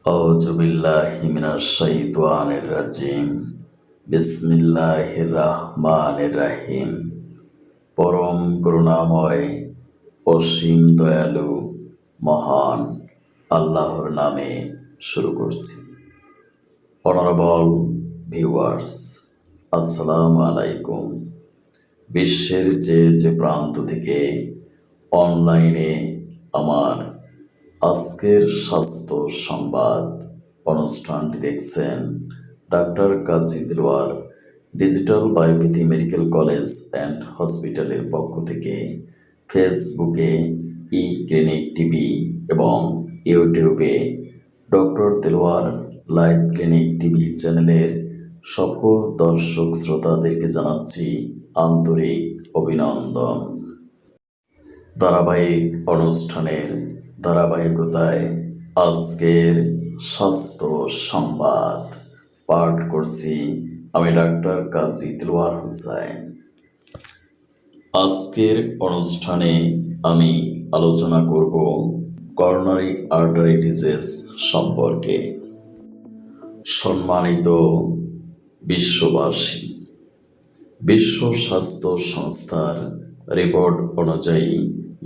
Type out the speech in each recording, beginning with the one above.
আউযু বিল্লাহি মিনাশ শাইতানির রাজিম। বিসমিল্লাহির রহমানির রহিম। পরম করুণাময়, অসীম দয়ালু, মহান আল্লাহর নামে শুরু করছি। অনারেবল ভিউয়ার্স, আসসালামু আলাইকুম। বিশ্বের যে প্রান্ত থেকে অনলাইনে আমার আজকের স্বাস্থ্য সংবাদ অনুষ্ঠানটি দেখছেন, ডাক্তার Kazi Delwar digital biopathy medical college and হসপিটালের পক্ষ থেকে ফেসবুকে ক্লিনিক টিভি এবং ইউটিউবে doctor Delwar live clinic TV চ্যানেলের সকল দর্শক শ্রোতাদেরকে জানাচ্ছি আন্তরিক অভিনন্দন। ধারাবাহিক অনুষ্ঠানের ধারাবাহিকতায় আজকের স্বাস্থ্য সংবাদ পাঠ করছি আমি ডাক্তার কাজী দেলোয়ার হোসেন। আজকের অনুষ্ঠানে আমি আলোচনা করব করোনারি আর্টারি ডিজিজ সম্পর্কে। সম্মানিত বিশ্ববাসী, বিশ্ব স্বাস্থ্য সংস্থার রিপোর্ট অনুযায়ী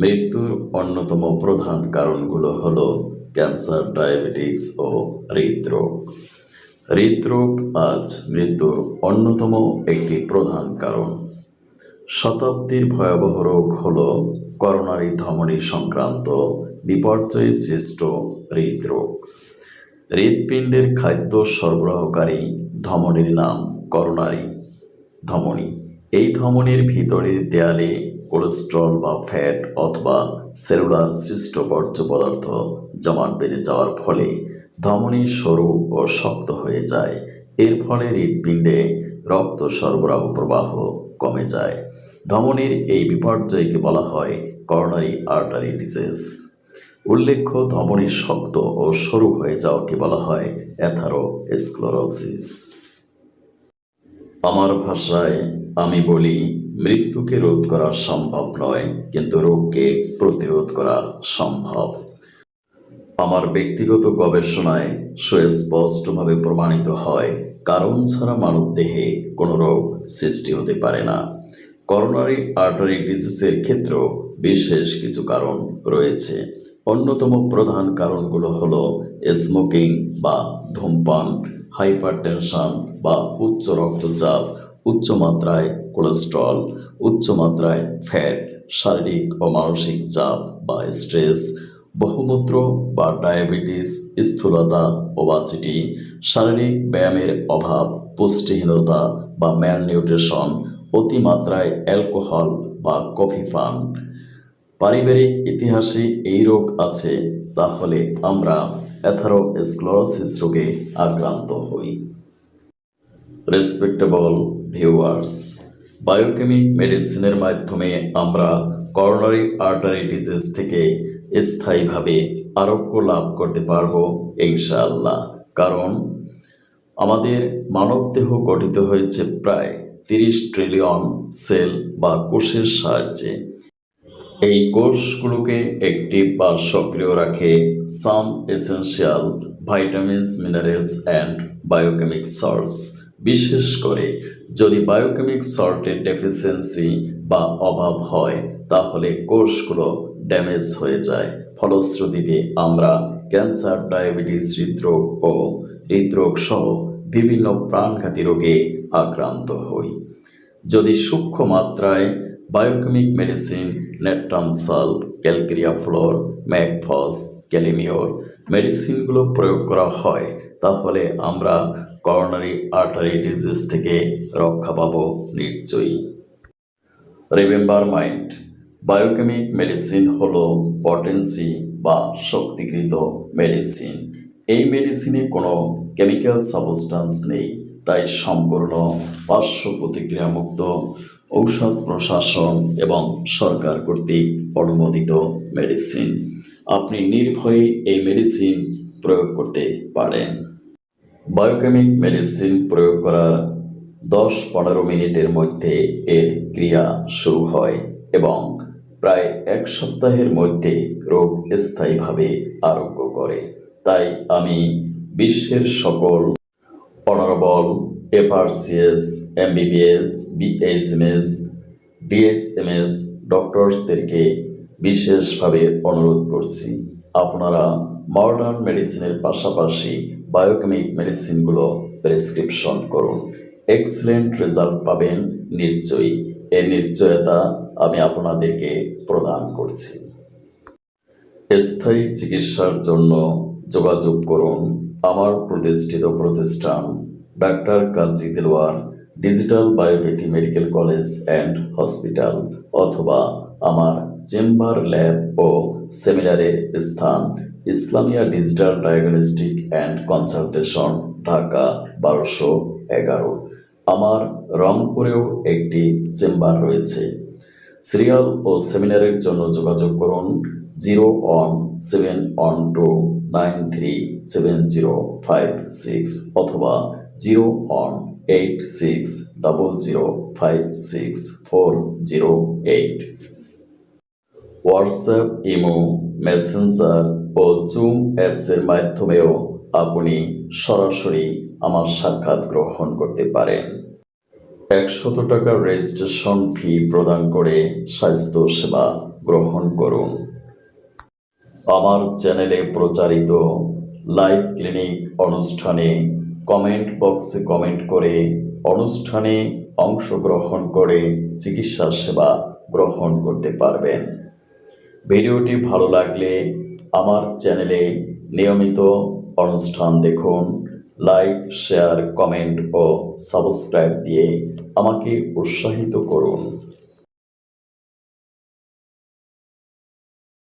মৃত্যুর অন্যতম প্রধান কারণগুলো হলো ক্যান্সার, ডায়াবেটিস ও হৃদরোগ। হৃদরোগ আজ মৃত্যুর অন্যতম একটি প্রধান কারণ। শতাব্দীর ভয়াবহ রোগ হলো করোনারি ধমনী সংক্রান্ত বিপর্যয় সৃষ্ট হৃদরোগ। হৃৎপিণ্ডের খাদ্য সরবরাহকারী ধমনীর নাম করোনারি ধমনী। এই ধমনীর ভিতরের দেয়ালে কোলেস্ট্রল বা ফ্যাট অথবা সেলুলার সৃষ্ট বর্জ্য পদার্থ জমাট বেঁধে যাওয়ার ফলে ধমনী সরু ও শক্ত হয়ে যায়। এর ফলে হৃৎপিণ্ডে রক্ত সরবরাহ প্রবাহ কমে যায়। ধমনীর এই বিপর্যয়কে বলা হয় করোনারি আর্টারি ডিজিজ। উল্লেখ্য, ধমনী শক্ত ও সরু হয়ে যাওয়াকে বলা হয় অ্যাথারোস্ক্লেরোসিস। আমার ভাষায় আমি বলি, মৃত্যুকে রোধ করা সম্ভব নয়, কিন্তু রোগকে প্রতিরোধ করা সম্ভব। আমার ব্যক্তিগত গবেষণায় সুস্পষ্টভাবে প্রমাণিত হয়, কারণ ছাড়া মানবদেহে কোনো রোগ সৃষ্টি হতে পারে না। করোনারি আর্টারি ডিজিজের ক্ষেত্রেও বিশেষ কিছু কারণ রয়েছে। অন্যতম প্রধান কারণগুলো হলো স্মোকিং বা ধূমপান, হাইপারটেনশন বা উচ্চ রক্তচাপ, উচ্চ মাত্রায় কোলেস্ট্রল, উচ্চ মাত্রায় ফ্যাট, শারীরিক ও মানসিক চাপ বা স্ট্রেস, বহুমূত্র বা ডায়াবেটিস, স্থূলতা, ওবাসিটি, শারীরিক ব্যায়ামের অভাব, পুষ্টিহীনতা বা ম্যালনিউট্রিশন, অতিমাত্রায় অ্যালকোহল বা কফি পান। পারিবারিক ইতিহাসে এই রোগ আছে, তাহলে আমরা অ্যাথারোস্ক্লেরোসিস রোগে আক্রান্ত হই। রেসপেক্টেবল ভিউয়ার্স, বায়োকেমিক মেডিসিনের মাধ্যমে আমরা করোনারি আর্টারি ডিজিজ থেকে স্থায়ীভাবে আরোগ্য লাভ করতে পারবো ইনশাআল্লাহ। কারণ আমাদের মানবদেহ গঠিত হয়েছে প্রায় 30 ট্রিলিয়ন সেল বা কোষের সাহায্যে। এই কোষগুলোকে অ্যাক্টিভ বা সক্রিয় রাখে some essential vitamins, minerals and biochemic salts. বিশেষ করে যদি বায়োকেমিক সল্টের ডেফিসিয়েন্সি বা অভাব হয়, তাহলে কোষগুলো ড্যামেজ হয়ে যায়। ফলশ্রুতিতে আমরা ক্যান্সার, ডায়াবেটিস, হৃদরোগ ও হৃদরোগ সহ বিভিন্ন প্রাণঘাতী রোগে আক্রান্ত হই। যদি সূক্ষ্ম মাত্রায় বায়োকেমিক মেডিসিন, নেট্রামসাল, ক্যালকেরিয়া ফ্লোর, ম্যাকফস, ক্যালিমিওর মেডিসিনগুলো প্রয়োগ করা হয়, তাহলে আমরা করোনারি আর্টারি ডিজিজ থেকে রক্ষা পাব নিশ্চয়ই। রিমেম্বার মাইন্ড, বায়োকেমিক মেডিসিন হলো পটেন্সি বা শক্তিকৃত মেডিসিন। এই মেডিসিনে কোনো কেমিক্যাল সাবস্টেন্স নেই, তাই সম্পূর্ণ পার্শ্ব প্রতিক্রিয়ামুক্ত, ঔষধ প্রশাসন এবং সরকার কর্তৃক অনুমোদিত মেডিসিন। আপনি নির্ভয়ে এই মেডিসিন প্রয়োগ করতে পারেন। বায়োকেমিক মেডিসিন প্রয়োগ করার 10-15 মিনিটের মধ্যে এর ক্রিয়া শুরু হয় এবং প্রায় 1 সপ্তাহের মধ্যে রোগ স্থায়ীভাবে আরোগ্য করে। তাই আমি বিশ্বের সকল honourable FRCS, MBBS, BSMS, DSMS ডক্টরসদেরকে বিশেষভাবে অনুরোধ করছি, আপনারা মডার্ন মেডিসিনের পাশাপাশি বায়োকেমিক মেডিসিনগুলো প্রেসক্রিপশন করুন। এক্সেলেন্ট রেজাল্ট পাবেন নিশ্চয়ই, এর নিশ্চয়তা আমি আপনাদেরকে প্রদান করছি। স্থায়ী চিকিৎসার জন্য যোগাযোগ করুন আমার প্রতিষ্ঠিত প্রতিষ্ঠান ডাক্তার Kazi Delwar digital biopathy medical college and hospital, অথবা আমার চেম্বার, ল্যাব ও সেমিনারের স্থান Islamia digital diagnostic and consultation, Dhaka 1211। আমার রংপুরেও একটি চেম্বার রয়েছে। সিরিয়াল ও সেমিনারের জন্য যোগাযোগ করুন 01712937056 অথবা 01860056408। হোয়াটসঅ্যাপ, ইমো, মেসেঞ্জার ও জুম অ্যাপসের মাধ্যমেও আপনি সরাসরি আমার সাক্ষাৎ গ্রহণ করতে পারেন। 100 টাকা রেজিস্ট্রেশন ফি প্রদান করে স্বাস্থ্য সেবা গ্রহণ করুন। আমার চ্যানেলে প্রচারিত লাইভ ক্লিনিক অনুষ্ঠানে কমেন্ট বক্সে কমেন্ট করে অনুষ্ঠানে অংশগ্রহণ করে চিকিৎসা সেবা গ্রহণ করতে পারবেন। ভিডিওটি ভালো লাগলে আমার চ্যানেলে নিয়মিত অনুষ্ঠান দেখুন। লাইক, শেয়ার, কমেন্ট ও সাবস্ক্রাইব দিয়ে আমাকে উৎসাহিত করুন।